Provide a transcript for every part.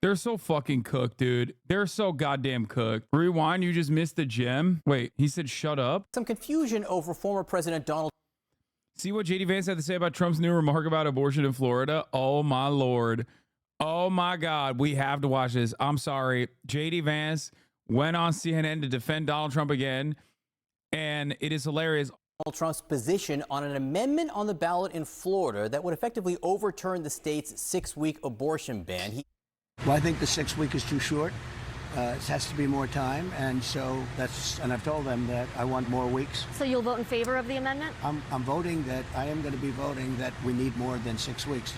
They're so fucking cooked, dude. They're so goddamn cooked. Rewind, you just missed the gem. Wait, he said shut up? Some confusion over former President Donald. See what JD Vance had to say about Trump's new remark about abortion in Florida? Oh my lord. Oh my god, we have to watch this. I'm sorry. JD Vance went on CNN to defend Donald Trump again, and it is hilarious. Donald Trump's position on an amendment on the ballot in Florida that would effectively overturn the state's 6-week abortion ban. Well, I think the 6 week is too short. It has to be more time, and so and I've told them that I want more weeks. So you'll vote in favor of the amendment? I'm voting that I am going to be voting that we need more than 6 weeks.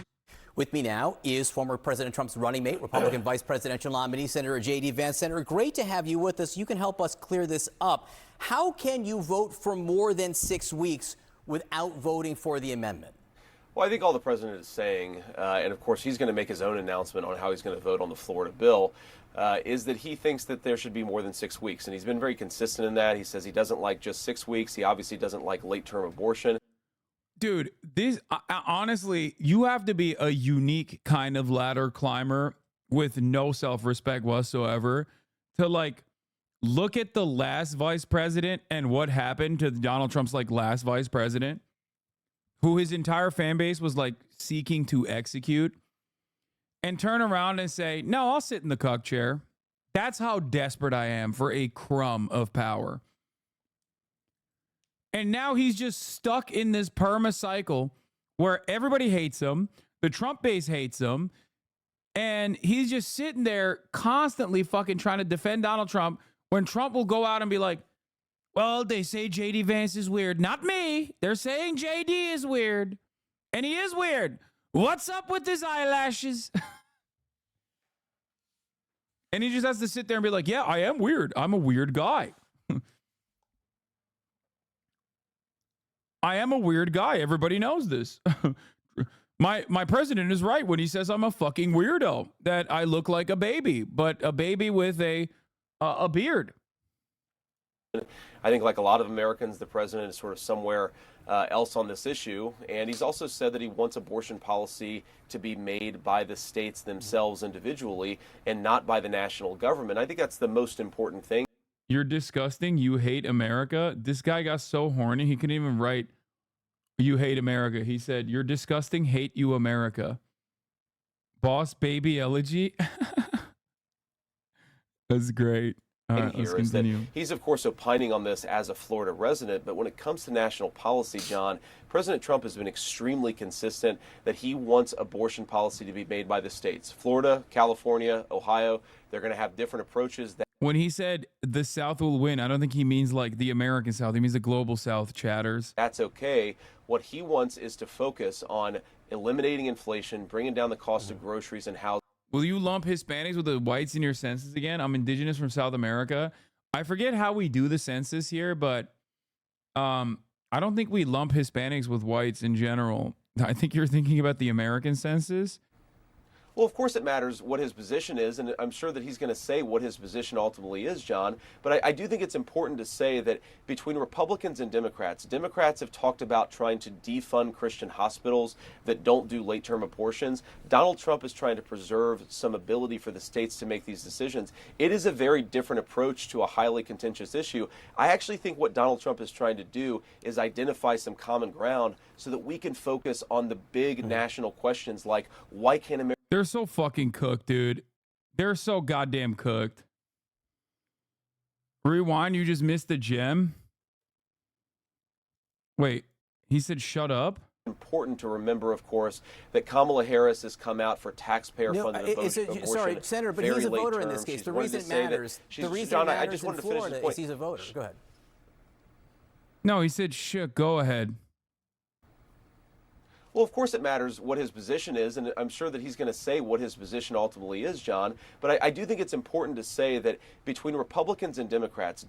With me now is former President Trump's running mate, Republican Vice Presidential nominee, Senator J.D. Vance. Senator, great to have you with us. You can help us clear this up. How can you vote for more than 6 weeks without voting for the amendment? Well, I think all the president is saying, and of course he's going to make his own announcement on how he's going to vote on the Florida bill, is that he thinks that there should be more than 6 weeks. And he's been very consistent in that. He says he doesn't like just 6 weeks. He obviously doesn't like late-term abortion. Dude, this honestly, you have to be a unique kind of ladder climber with no self-respect whatsoever to like look at the last vice president and what happened to Donald Trump's like last vice president, who his entire fan base was like seeking to execute, and turn around and say, no, I'll sit in the cuck chair. That's how desperate I am for a crumb of power. And now he's just stuck in this perma cycle where everybody hates him. The Trump base hates him. And he's just sitting there constantly fucking trying to defend Donald Trump when Trump will go out and be like, well, they say JD Vance is weird. Not me. They're saying JD is weird. And he is weird. What's up with his eyelashes? And he just has to sit there and be like, yeah, I am weird. I'm a weird guy. I am a weird guy. Everybody knows this. My president is right when he says I'm a fucking weirdo, that I look like a baby, but a baby with a beard. I think like a lot of Americans, the president is sort of somewhere else on this issue. And he's also said that he wants abortion policy to be made by the states themselves individually and not by the national government. I think that's the most important thing. You're disgusting. You hate America. This guy got so horny, he couldn't even write, you hate America. He said, you're disgusting. Hate you, America. Boss baby elegy. That's great. All right, let's continue. He's, of course, opining on this as a Florida resident, but when it comes to national policy, John, President Trump has been extremely consistent that he wants abortion policy to be made by the states. Florida, California, Ohio, they're going to have different approaches. When he said the South will win, I don't think he means like the American South. He means the global South, chatters. That's okay. What he wants is to focus on eliminating inflation, bringing down the cost of groceries and housing. Will you lump Hispanics with the whites in your census again? I'm indigenous from South America. I forget how we do the census here, but I don't think we lump Hispanics with whites in general. I think you're thinking about the American census. Well, of course it matters what his position is, and I'm sure that he's going to say what his position ultimately is, John. But I do think it's important to say that between Republicans and Democrats have talked about trying to defund Christian hospitals that don't do late-term abortions. Donald Trump is trying to preserve some ability for the states to make these decisions. It is a very different approach to a highly contentious issue. I actually think what Donald Trump is trying to do is identify some common ground so that we can focus on the big national questions like why can't America... They're so fucking cooked, dude. They're so goddamn cooked. Rewind, you just missed the gem. Wait, he said shut up? Important to remember, of course, that Kamala Harris has come out for taxpayer-funded abortion. Sorry, Senator, but he's a voter in this case. The reason it matters, I just wanted to finish this point. Is he's a voter. Go ahead. No, he said shit. Go ahead. Well, of course it matters what his position is, and I'm sure that he's going to say what his position ultimately is, John. But I do think it's important to say that between Republicans and Democrats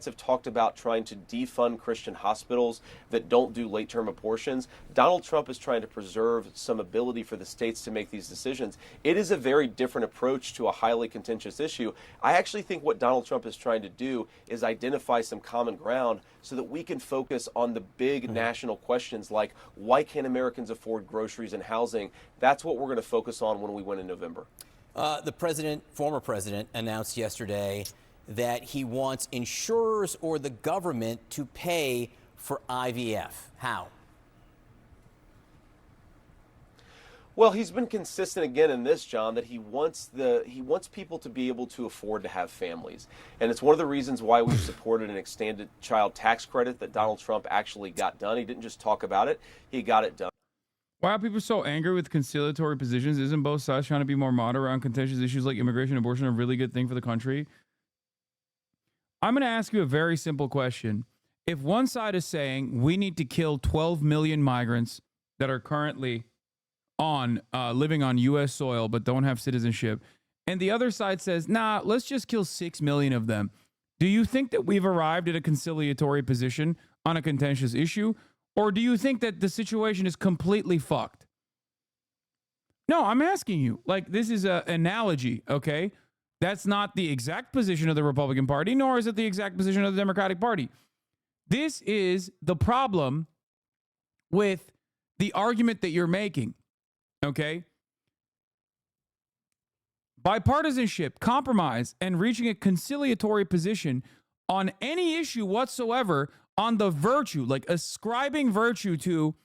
have talked about trying to defund Christian hospitals that don't do late-term abortions. Donald Trump is trying to preserve some ability for the states to make these decisions. It is a very different approach to a highly contentious issue. I actually think what Donald Trump is trying to do is identify some common ground so that we can focus on the big national questions like why can't Americans afford groceries and housing? That's what we're going to focus on when we win in November. Former president, announced yesterday that he wants insurers or the government to pay for IVF. How? Well, he's been consistent again in this, John, that he wants people to be able to afford to have families. And it's one of the reasons why we've supported an extended child tax credit that Donald Trump actually got done. He didn't just talk about it, he got it done. Why are people so angry with conciliatory positions? Isn't both sides trying to be more moderate around contentious issues like immigration and abortion a really good thing for the country? I'm going to ask you a very simple question. If one side is saying we need to kill 12 million migrants that are currently living on U.S. soil but don't have citizenship, and the other side says, nah, let's just kill 6 million of them, do you think that we've arrived at a conciliatory position on a contentious issue? Or do you think that the situation is completely fucked? No, I'm asking you. Like, this is an analogy, okay? That's not the exact position of the Republican Party, nor is it the exact position of the Democratic Party. This is the problem with the argument that you're making, okay? Bipartisanship, compromise, and reaching a conciliatory position on any issue whatsoever on the virtue, like ascribing virtue to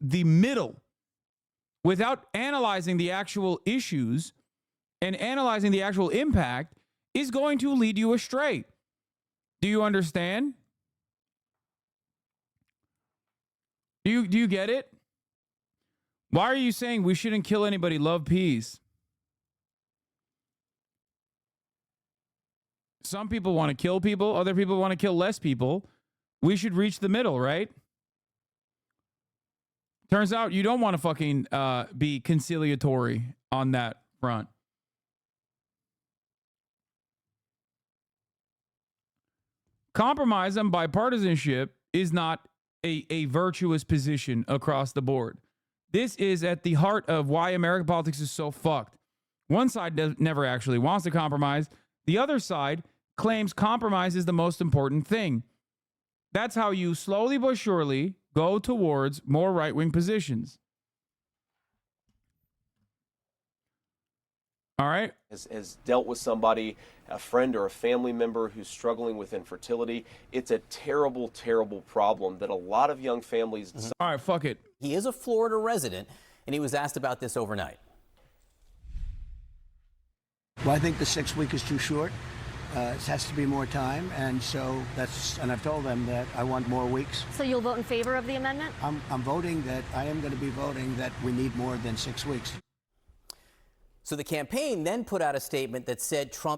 the middle without analyzing the actual issues and analyzing the actual impact is going to lead you astray. Do you understand? Do you get it? Why are you saying we shouldn't kill anybody? Love peace. Some people want to kill people. Other people want to kill less people. We should reach the middle, right? Turns out you don't want to fucking be conciliatory on that front. Compromise and bipartisanship is not a virtuous position across the board. This is at the heart of why American politics is so fucked. One side never actually wants to compromise. The other side claims compromise is the most important thing. That's how you slowly but surely go towards more right-wing positions. All right? Has dealt with somebody, a friend or a family member who's struggling with infertility. It's a terrible, terrible problem that a lot of young families... All right, fuck it. He is a Florida resident, and he was asked about this overnight. Well, I think the 6 week is too short. It has to be more time, and so and I've told them that I want more weeks. So you'll vote in favor of the amendment? I'm voting that I am going to be voting that we need more than 6 weeks. So the campaign then put out a statement that said Trump